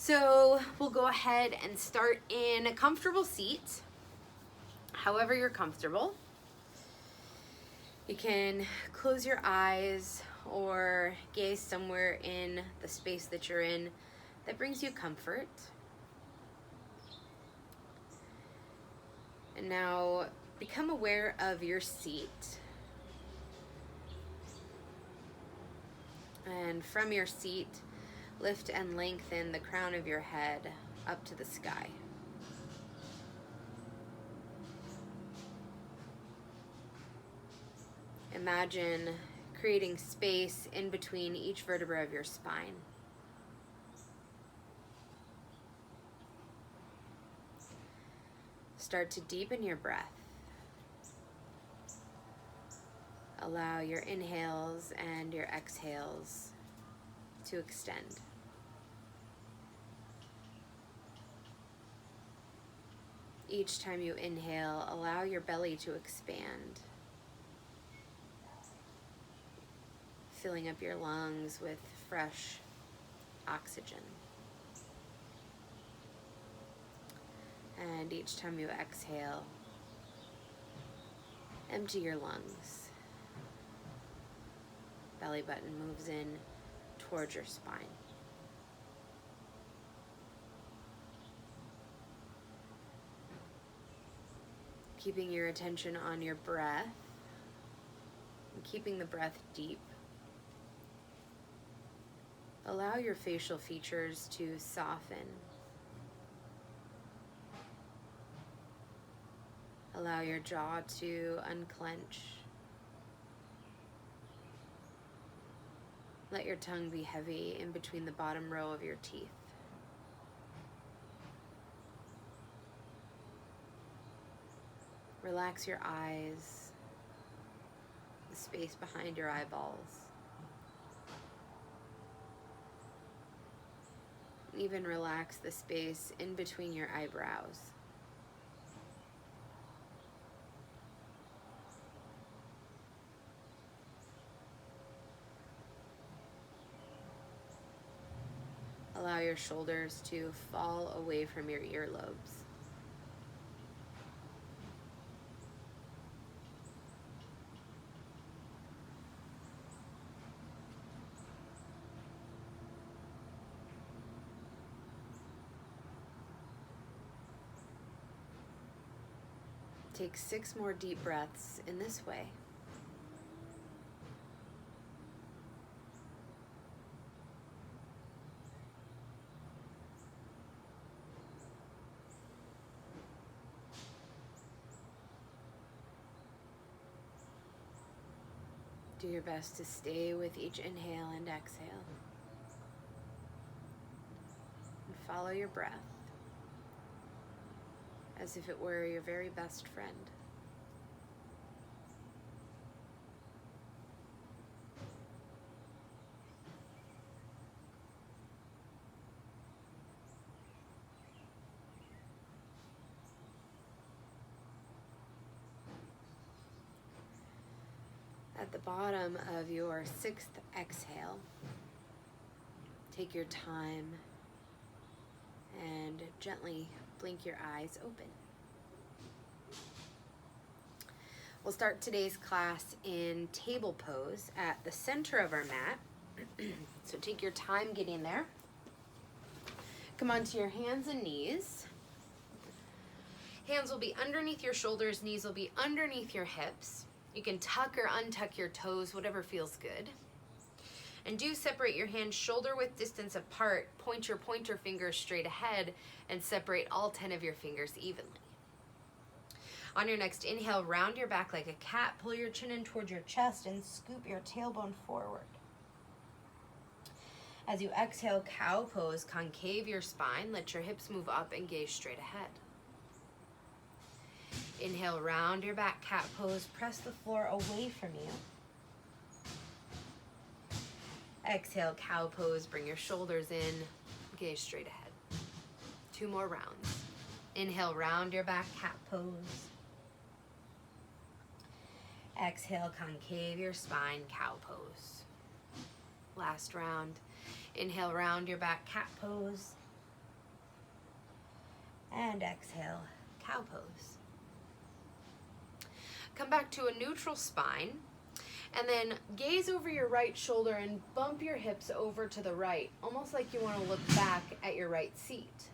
So we'll go ahead and start in a comfortable seat, however you're comfortable. You can close your eyes or gaze somewhere in the space that you're in that brings you comfort. And now become aware of your seat. And from your seat, lift and lengthen the crown of your head up to the sky. Imagine creating space in between each vertebra of your spine. Start to deepen your breath. Allow your inhales and your exhales to extend. Each time you inhale, allow your belly to expand, filling up your lungs with fresh oxygen. And each time you exhale, empty your lungs. Belly button moves in towards your spine. Keeping your attention on your breath and keeping the breath deep. Allow your facial features to soften. Allow your jaw to unclench. Let your tongue be heavy in between the bottom row of your teeth. Relax your eyes, the space behind your eyeballs. Even relax the space in between your eyebrows. Allow your shoulders to fall away from your earlobes. Take 6 more deep breaths in this way. Do your best to stay with each inhale and exhale. And follow your breath as if it were your very best friend. At the bottom of your 6th exhale, take your time and gently blink your eyes open. We'll start today's class in table pose at the center of our mat. So take your time getting there. Come onto your hands and knees. Hands will be underneath your shoulders, knees will be underneath your hips. You can tuck or untuck your toes, whatever feels good. And do separate your hands shoulder width distance apart. Point your pointer fingers straight ahead and separate all 10 of your fingers evenly. On your next inhale, round your back like a cat. Pull your chin in towards your chest and scoop your tailbone forward. As you exhale, cow pose, concave your spine. Let your hips move up and gaze straight ahead. Inhale, round your back, cat pose. Press the floor away from you. Exhale, cow pose. Bring your shoulders in. Gaze straight ahead. 2 more rounds. Inhale, round your back, cat pose. Exhale, concave your spine, cow pose. Last round. Inhale, round your back, cat pose. And exhale, cow pose. Come back to a neutral spine, and then gaze over your right shoulder and bump your hips over to the right, almost like you want to look back at your right seat.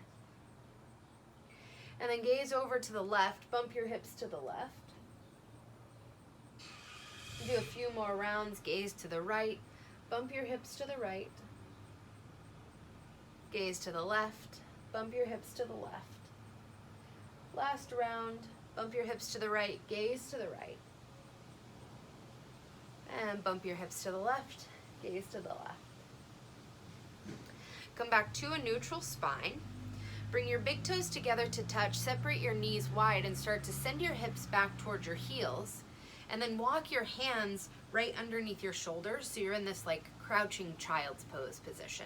And then gaze over to the left, bump your hips to the left. Do a few more rounds, gaze to the right, bump your hips to the right. Gaze to the left, bump your hips to the left. Last round, bump your hips to the right, gaze to the right. And bump your hips to the left, gaze to the left. Come back to a neutral spine. Bring your big toes together to touch, separate your knees wide and start to send your hips back towards your heels. And then walk your hands right underneath your shoulders so you're in this like crouching child's pose position.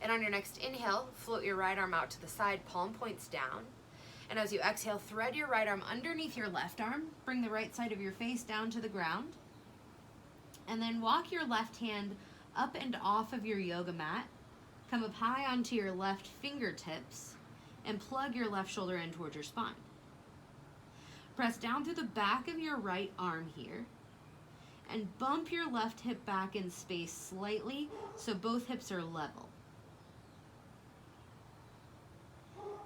And on your next inhale, float your right arm out to the side, palm points down. And as you exhale, thread your right arm underneath your left arm. Bring the right side of your face down to the ground. And then walk your left hand up and off of your yoga mat. Come up high onto your left fingertips and plug your left shoulder in towards your spine. Press down through the back of your right arm here and bump your left hip back in space slightly so both hips are level.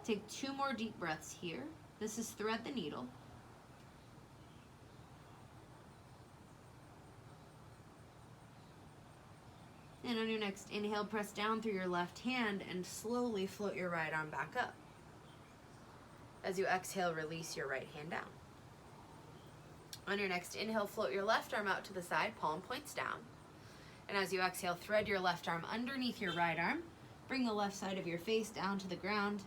Take 2 more deep breaths here. This is thread the needle. And on your next inhale, press down through your left hand and slowly float your right arm back up. As you exhale, release your right hand down. On your next inhale, float your left arm out to the side, palm points down. And as you exhale, thread your left arm underneath your right arm. Bring the left side of your face down to the ground.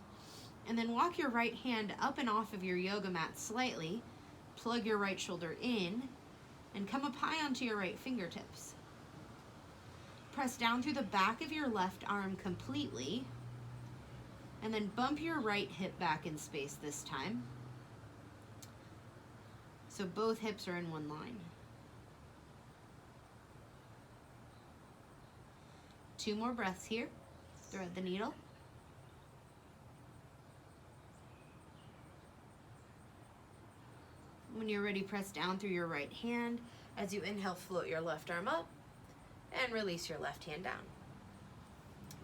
And then walk your right hand up and off of your yoga mat slightly. Plug your right shoulder in and come up high onto your right fingertips. Press down through the back of your left arm completely. And then bump your right hip back in space this time. So both hips are in one line. 2 more breaths here. Thread the needle. When you're ready, press down through your right hand. As you inhale, float your left arm up and release your left hand down.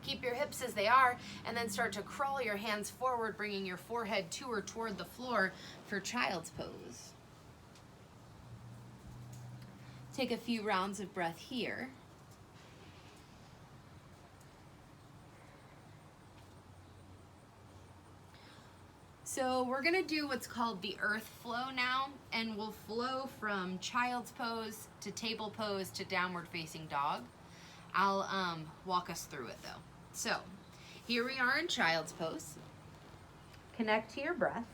Keep your hips as they are and then start to crawl your hands forward, bringing your forehead to or toward the floor for child's pose. Take a few rounds of breath here. So we're gonna do what's called the earth flow now, and we'll flow from child's pose to table pose to downward facing dog. I'll walk us through it though. So here we are in child's pose. Connect to your breath.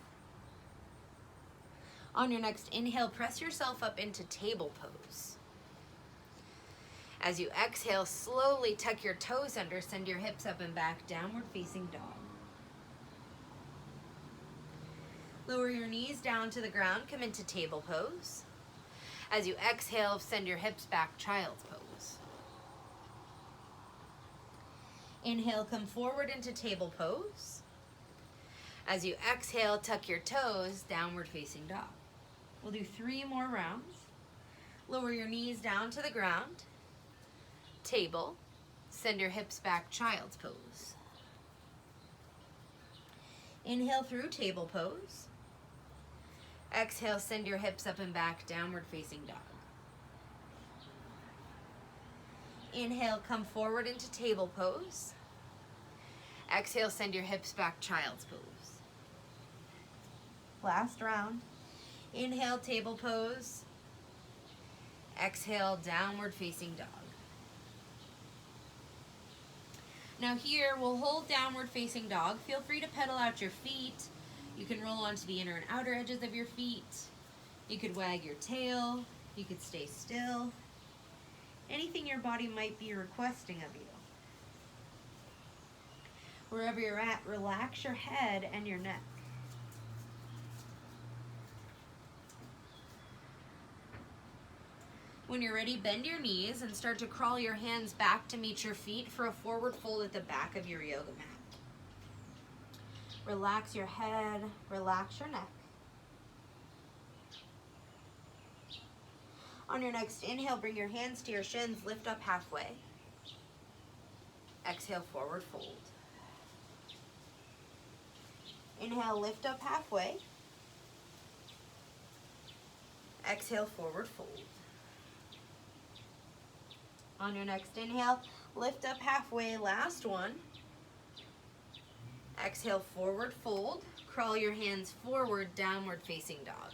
On your next inhale, press yourself up into table pose. As you exhale, slowly tuck your toes under, send your hips up and back, downward facing dog. Lower your knees down to the ground, come into table pose. As you exhale, send your hips back, child's pose. Inhale, come forward into table pose. As you exhale, tuck your toes, downward facing dog. We'll do 3 more rounds. Lower your knees down to the ground. Table. Send your hips back, child's pose. Inhale through table pose. Exhale, send your hips up and back, downward facing dog. Inhale, come forward into table pose. Exhale, send your hips back, child's pose. Last round. Inhale, table pose. Exhale, downward facing dog. Now here, we'll hold downward facing dog. Feel free to pedal out your feet. You can roll onto the inner and outer edges of your feet. You could wag your tail. You could stay still. Anything your body might be requesting of you. Wherever you're at, relax your head and your neck. When you're ready, bend your knees and start to crawl your hands back to meet your feet for a forward fold at the back of your yoga mat. Relax your head, relax your neck. On your next inhale, bring your hands to your shins, lift up halfway. Exhale, forward fold. Inhale, lift up halfway. Exhale, forward fold. On your next inhale, lift up halfway, last one. Exhale, forward fold. Crawl your hands forward, downward facing dog.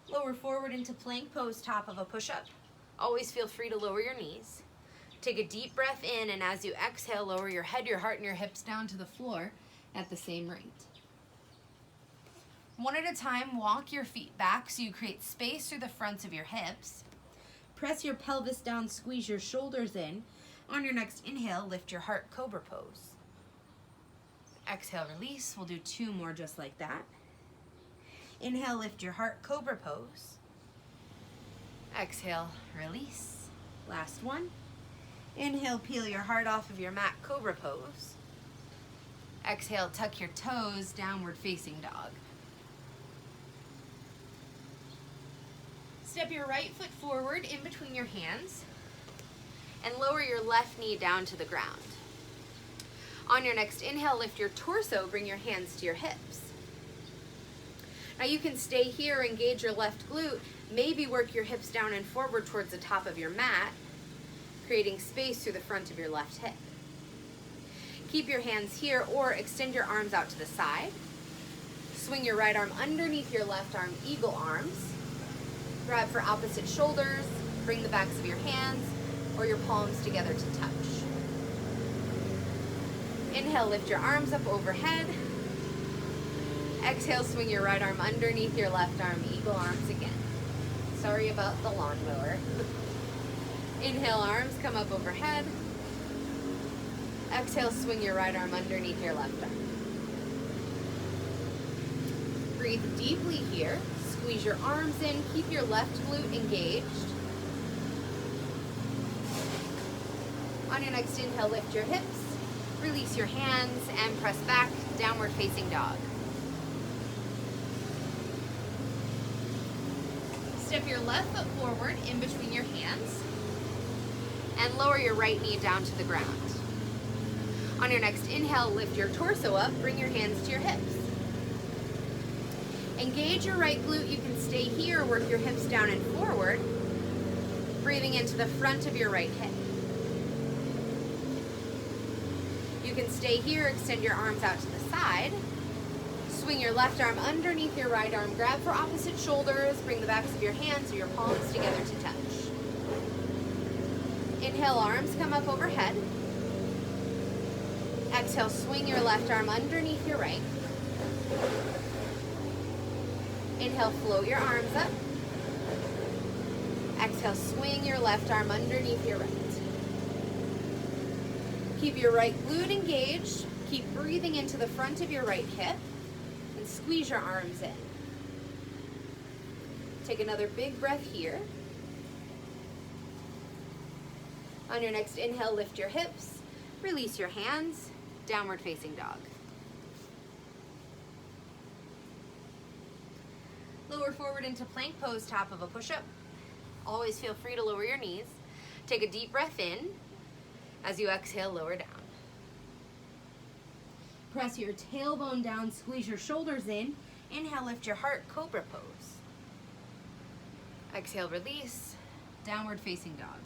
Lower forward into plank pose, top of a push-up. Always feel free to lower your knees. Take a deep breath in, and as you exhale, lower your head, your heart, and your hips down to the floor at the same rate. One at a time, walk your feet back so you create space through the fronts of your hips. Press your pelvis down, squeeze your shoulders in. On your next inhale, lift your heart, cobra pose. Exhale, release. We'll do 2 more just like that. Inhale, lift your heart, cobra pose. Exhale, release. Last one. Inhale, peel your heart off of your mat, cobra pose. Exhale, tuck your toes, downward facing dog. Step your right foot forward in between your hands and lower your left knee down to the ground. On your next inhale, lift your torso, bring your hands to your hips. Now you can stay here, engage your left glute, maybe work your hips down and forward towards the top of your mat, creating space through the front of your left hip. Keep your hands here or extend your arms out to the side. Swing your right arm underneath your left arm, eagle arms. Grab for opposite shoulders, bring the backs of your hands or your palms together to touch. Inhale, lift your arms up overhead. Exhale, swing your right arm underneath your left arm, eagle arms again. Sorry about the lawnmower. Inhale, arms come up overhead. Exhale, swing your right arm underneath your left arm. Breathe deeply here. Squeeze your arms in. Keep your left glute engaged. On your next inhale, lift your hips. Release your hands and press back, downward facing dog. Step your left foot forward in between your hands and lower your right knee down to the ground. On your next inhale, lift your torso up, bring your hands to your hips. Engage your right glute. You can stay here, work your hips down and forward, breathing into the front of your right hip. You can stay here, extend your arms out to the side. Swing your left arm underneath your right arm, grab for opposite shoulders, bring the backs of your hands or your palms together to touch. Inhale, arms come up overhead. Exhale, swing your left arm underneath your right. Inhale, float your arms up. Exhale, swing your left arm underneath your right. Keep your right glute engaged. Keep breathing into the front of your right hip and squeeze your arms in. Take another big breath here. On your next inhale, lift your hips, release your hands, downward facing dog. Lower forward into plank pose, top of a push-up. Always feel free to lower your knees. Take a deep breath in. As you exhale, lower down. Press your tailbone down, squeeze your shoulders in. Inhale, lift your heart, cobra pose. Exhale, release, downward facing dog.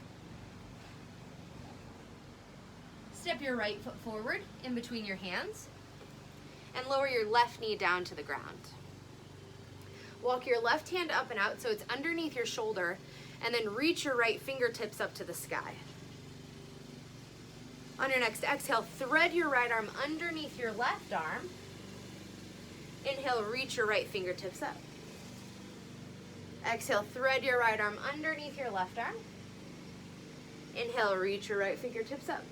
Step your right foot forward in between your hands and lower your left knee down to the ground. Walk your left hand up and out so it's underneath your shoulder, and then reach your right fingertips up to the sky. On your next exhale, thread your right arm underneath your left arm. Inhale, reach your right fingertips up. Exhale, thread your right arm underneath your left arm. Inhale, reach your right fingertips up.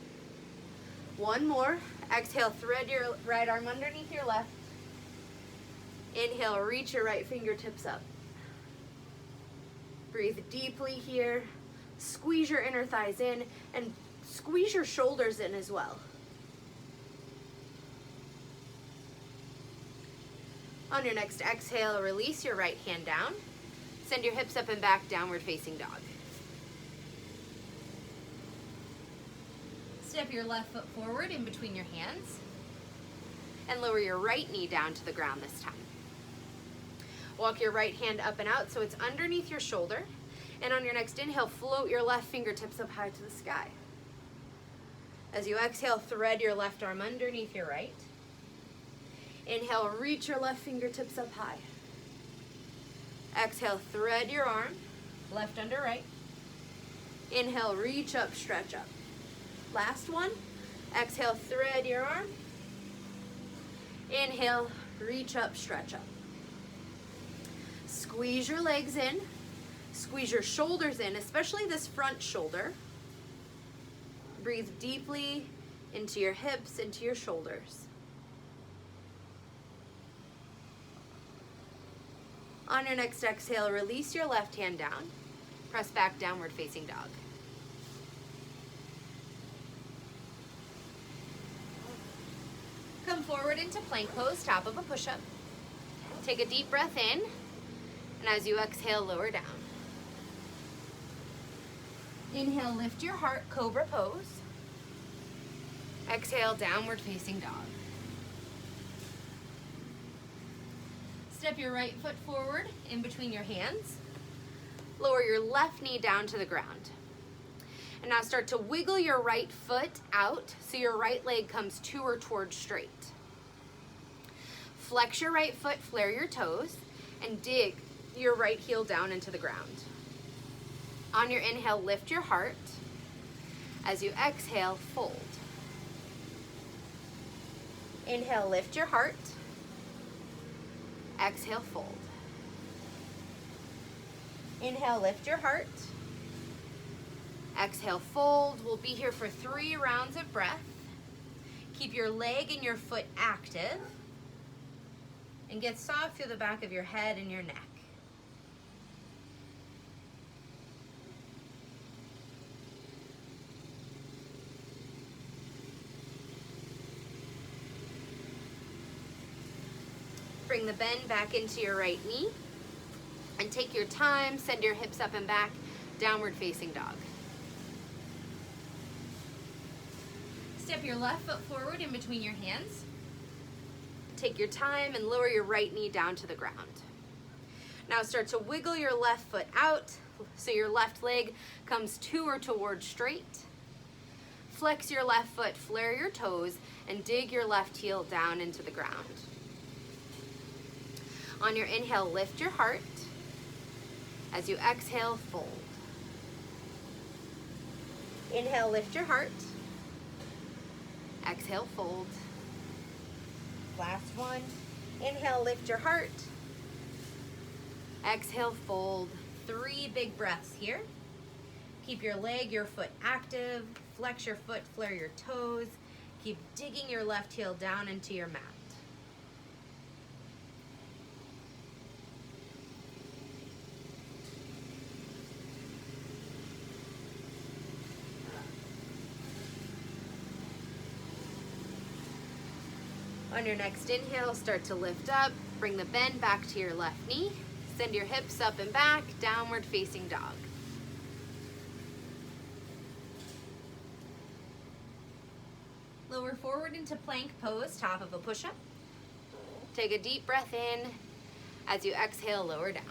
One more. Exhale, thread your right arm underneath your left. Inhale, reach your right fingertips up. Breathe deeply here. Squeeze your inner thighs in and squeeze your shoulders in as well. On your next exhale, release your right hand down. Send your hips up and back, downward facing dog. Step your left foot forward in between your hands and lower your right knee down to the ground this time. Walk your right hand up and out so it's underneath your shoulder. And on your next inhale, float your left fingertips up high to the sky. As you exhale, thread your left arm underneath your right. Inhale, reach your left fingertips up high. Exhale, thread your arm, left under right. Inhale, reach up, stretch up. Last one. Exhale, thread your arm. Inhale, reach up, stretch up. Squeeze your legs in. Squeeze your shoulders in, especially this front shoulder. Breathe deeply into your hips, into your shoulders. On your next exhale, release your left hand down. Press back, downward facing dog. Come forward into plank pose, top of a push-up. Take a deep breath in, and as you exhale, lower down. Inhale, lift your heart, cobra pose. Exhale, downward facing dog. Step your right foot forward in between your hands. Lower your left knee down to the ground. And now start to wiggle your right foot out so your right leg comes to or towards straight. Flex your right foot, flare your toes, and dig your right heel down into the ground. On your inhale, lift your heart. As you exhale, fold. Inhale, lift your heart. Exhale, fold. Inhale, lift your heart. Exhale, fold. We'll be here for 3 rounds of breath. Keep your leg and your foot active. And get soft through the back of your head and your neck. Bring the bend back into your right knee. And take your time, send your hips up and back, downward facing dog. Step your left foot forward in between your hands. Take your time and lower your right knee down to the ground. Now start to wiggle your left foot out so your left leg comes to or towards straight. Flex your left foot, flare your toes, and dig your left heel down into the ground. On your inhale, lift your heart. As you exhale, fold. Inhale, lift your heart. Exhale, fold. Last one. Inhale, lift your heart. Exhale, fold. 3 big breaths here. Keep your leg, your foot active. Flex your foot, flare your toes. Keep digging your left heel down into your mat. On your next inhale, start to lift up. Bring the bend back to your left knee. Send your hips up and back, downward facing dog. Lower forward into plank pose, top of a push-up. Take a deep breath in. As you exhale, lower down.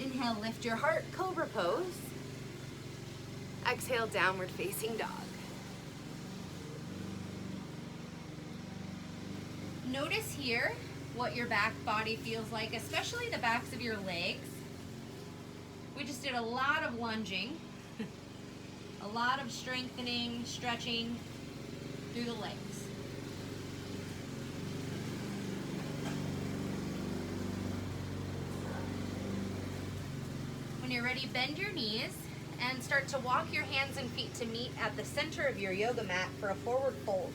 Inhale, lift your heart, cobra pose. Exhale, downward facing dog. Notice here what your back body feels like, especially the backs of your legs. We just did a lot of lunging, a lot of strengthening, stretching through the legs. When you're ready, bend your knees and start to walk your hands and feet to meet at the center of your yoga mat for a forward fold.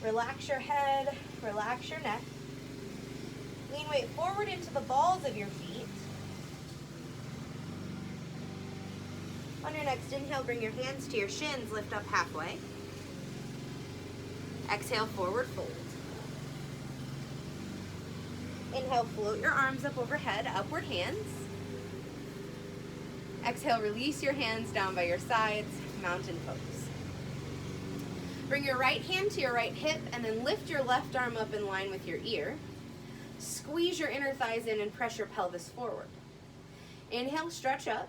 Relax your head, relax your neck. Lean weight forward into the balls of your feet. On your next inhale, bring your hands to your shins, lift up halfway. Exhale, forward fold. Inhale, float your arms up overhead, upward hands. Exhale, release your hands down by your sides, mountain pose. Bring your right hand to your right hip and then lift your left arm up in line with your ear. Squeeze your inner thighs in and press your pelvis forward. Inhale, stretch up.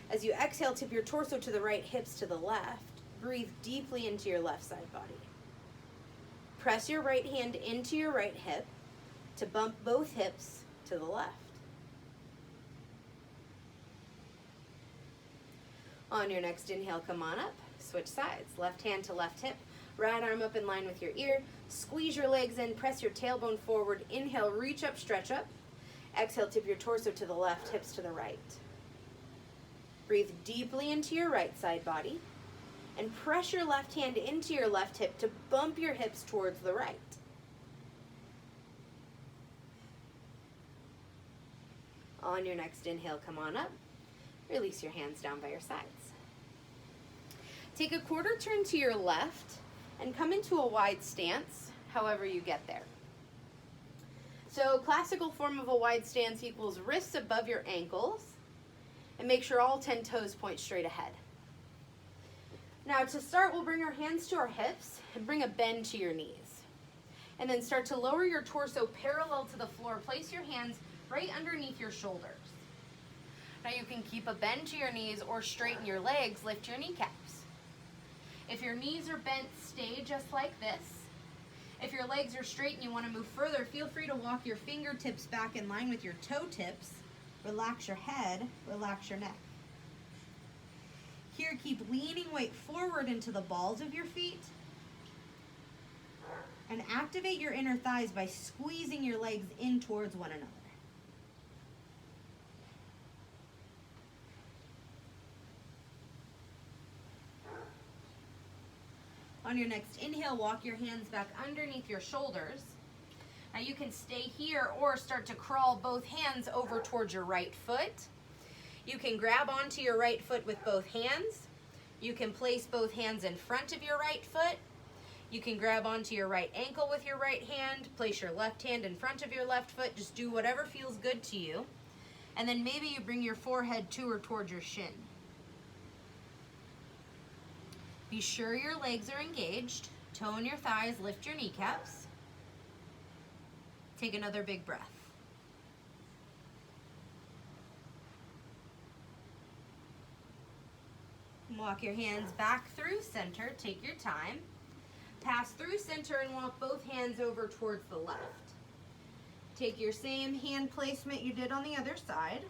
As you exhale, tip your torso to the right, hips to the left. Breathe deeply into your left side body. Press your right hand into your right hip to bump both hips to the left. On your next inhale, come on up. Switch sides. Left hand to left hip. Right arm up in line with your ear. Squeeze your legs in. Press your tailbone forward. Inhale, reach up, stretch up. Exhale, tip your torso to the left, hips to the right. Breathe deeply into your right side body. And press your left hand into your left hip to bump your hips towards the right. On your next inhale, come on up. Release your hands down by your sides. Take a quarter turn to your left and come into a wide stance, however you get there. So classical form of a wide stance equals wrists above your ankles, and make sure all 10 toes point straight ahead. Now to start, we'll bring our hands to our hips and bring a bend to your knees. And then start to lower your torso parallel to the floor. Place your hands right underneath your shoulders. Now you can keep a bend to your knees or straighten your legs, lift your kneecaps. If your knees are bent, stay just like this. If your legs are straight and you want to move further, feel free to walk your fingertips back in line with your toe tips. Relax your head, relax your neck. Here, keep leaning weight forward into the balls of your feet. And activate your inner thighs by squeezing your legs in towards one another. On your next inhale, walk your hands back underneath your shoulders. Now you can stay here or start to crawl both hands over towards your right foot. You can grab onto your right foot with both hands. You can place both hands in front of your right foot. You can grab onto your right ankle with your right hand. Place your left hand in front of your left foot. Just do whatever feels good to you. And then maybe you bring your forehead to or towards your shin. Be sure your legs are engaged. Tone your thighs, lift your kneecaps. Take another big breath. Walk your hands back through center. Take your time. Pass through center and walk both hands over towards the left. Take your same hand placement you did on the other side.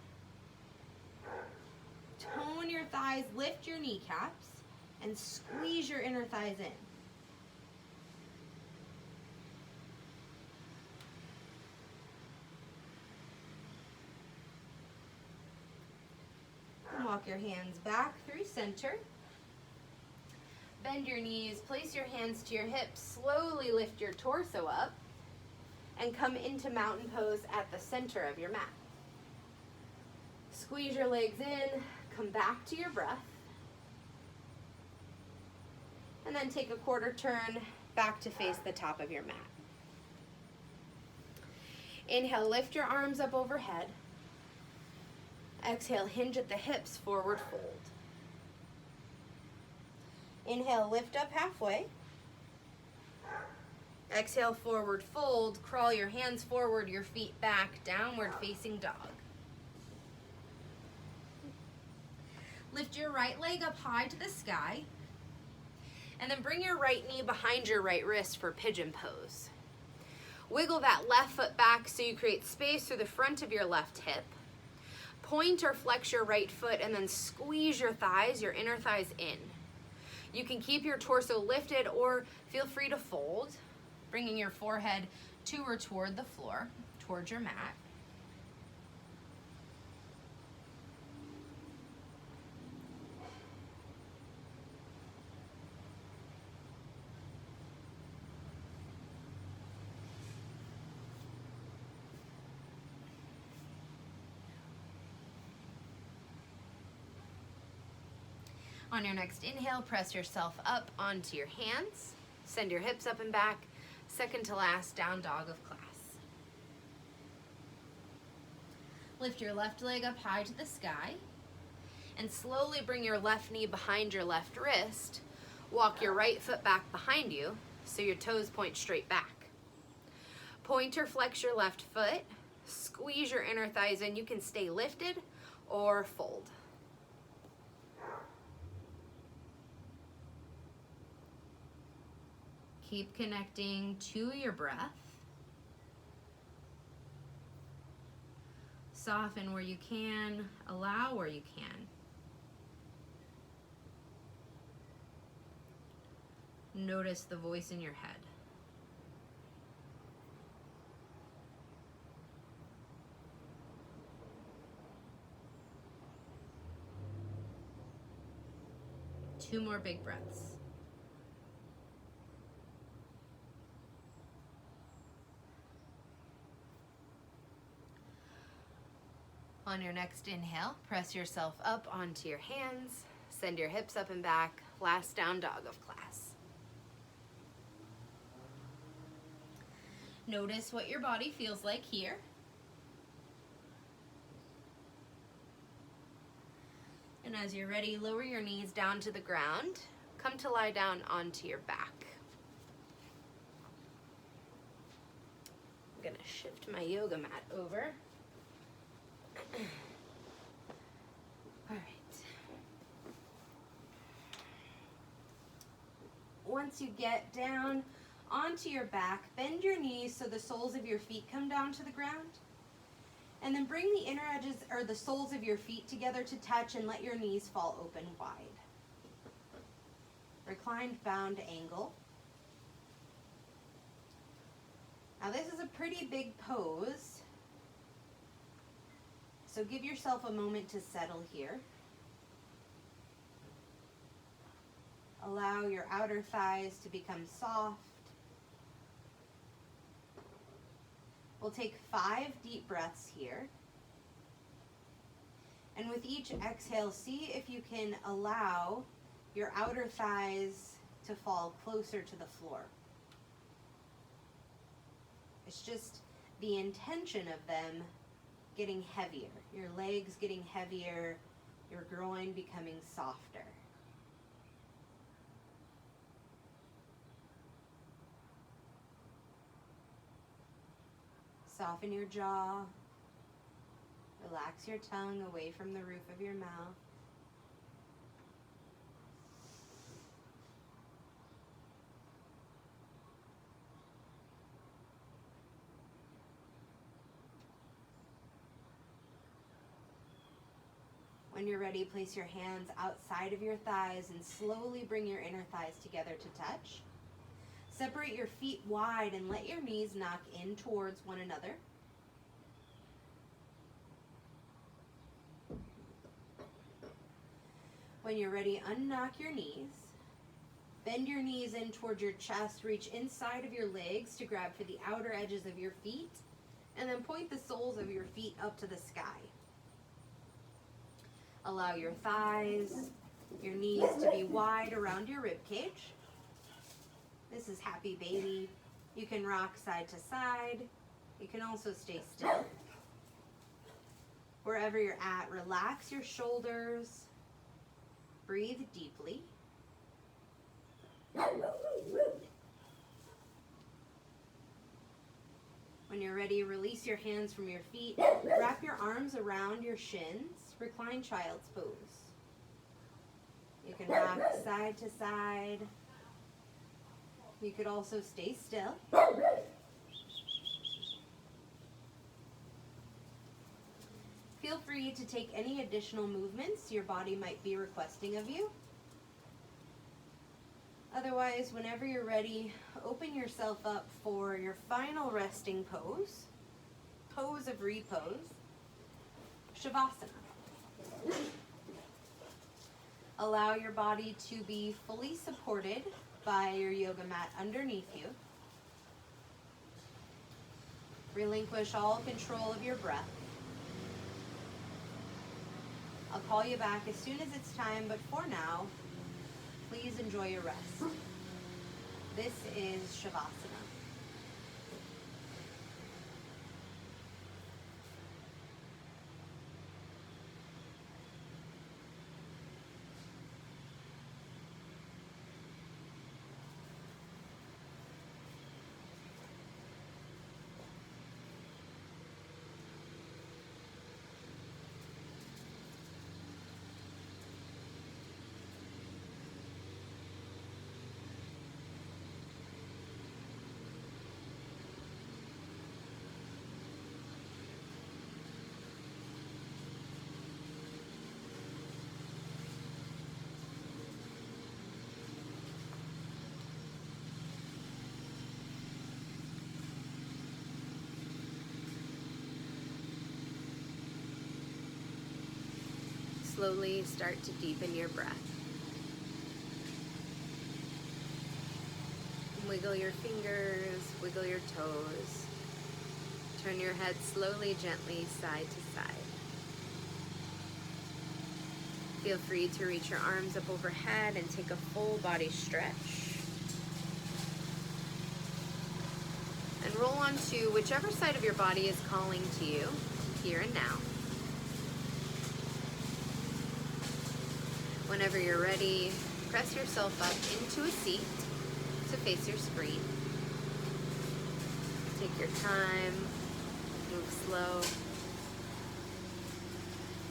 Tone your thighs, lift your kneecaps, and squeeze your inner thighs in. Walk your hands back through center. Bend your knees, place your hands to your hips, slowly lift your torso up, and come into mountain pose at the center of your mat. Squeeze your legs in, come back to your breath, and then take a quarter turn back to face the top of your mat. Inhale, lift your arms up overhead. Exhale, hinge at the hips, forward fold. Inhale, lift up halfway. Exhale, forward fold. Crawl your hands forward, your feet back, downward facing dog. Lift your right leg up high to the sky. And then bring your right knee behind your right wrist for pigeon pose. Wiggle that left foot back so you create space through the front of your left hip. Point or flex your right foot and then squeeze your thighs, your inner thighs in. You can keep your torso lifted or feel free to fold, bringing your forehead to or toward the floor, towards your mat. On your next inhale, press yourself up onto your hands. Send your hips up and back. Second to last down dog of class. Lift your left leg up high to the sky and slowly bring your left knee behind your left wrist. Walk your right foot back behind you so your toes point straight back. Point or flex your left foot. Squeeze your inner thighs in. You can stay lifted or fold. Keep connecting to your breath. Soften where you can, allow where you can. Notice the voice in your head. Two more big breaths. On your next inhale, press yourself up onto your hands. Send your hips up and back. Last down dog of class. Notice what your body feels like here. And as you're ready, lower your knees down to the ground. Come to lie down onto your back. I'm gonna shift my yoga mat over. All right. Once you get down onto your back, bend your knees so the soles of your feet come down to the ground. And then bring the inner edges or the soles of your feet together to touch and let your knees fall open wide. Reclined bound angle. Now this is a pretty big pose. So give yourself a moment to settle here. Allow your outer thighs to become soft. We'll take 5 deep breaths here. And with each exhale, see if you can allow your outer thighs to fall closer to the floor. It's just the intention of them getting heavier, your legs getting heavier, your groin becoming softer. Soften your jaw, relax your tongue away from the roof of your mouth. When you're ready, place your hands outside of your thighs and slowly bring your inner thighs together to touch. Separate your feet wide and let your knees knock in towards one another. When you're ready, unknock your knees. Bend your knees in towards your chest. Reach inside of your legs to grab for the outer edges of your feet. And then point the soles of your feet up to the sky. Allow your thighs, your knees to be wide around your rib cage. This is happy baby. You can rock side to side. You can also stay still. Wherever you're at, relax your shoulders. Breathe deeply. When you're ready, release your hands from your feet. Wrap your arms around your shins. Recline child's pose. You can rock side to side. You could also stay still. Feel free to take any additional movements your body might be requesting of you. Otherwise, whenever you're ready, open yourself up for your final resting pose, pose of repose, Shavasana. Allow your body to be fully supported by your yoga mat underneath you. Relinquish all control of your breath. I'll call you back as soon as it's time, but for now, please enjoy your rest. This is Shavasana. Slowly start to deepen your breath. Wiggle your fingers, wiggle your toes. Turn your head slowly, gently, side to side. Feel free to reach your arms up overhead and take a full body stretch. And roll onto whichever side of your body is calling to you, here and now. Whenever you're ready, press yourself up into a seat to face your screen. Take your time, move slow.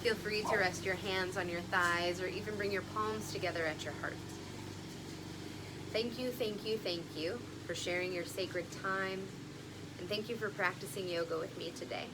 Feel free to rest your hands on your thighs or even bring your palms together at your heart. Thank you, thank you, thank you for sharing your sacred time, and thank you for practicing yoga with me today.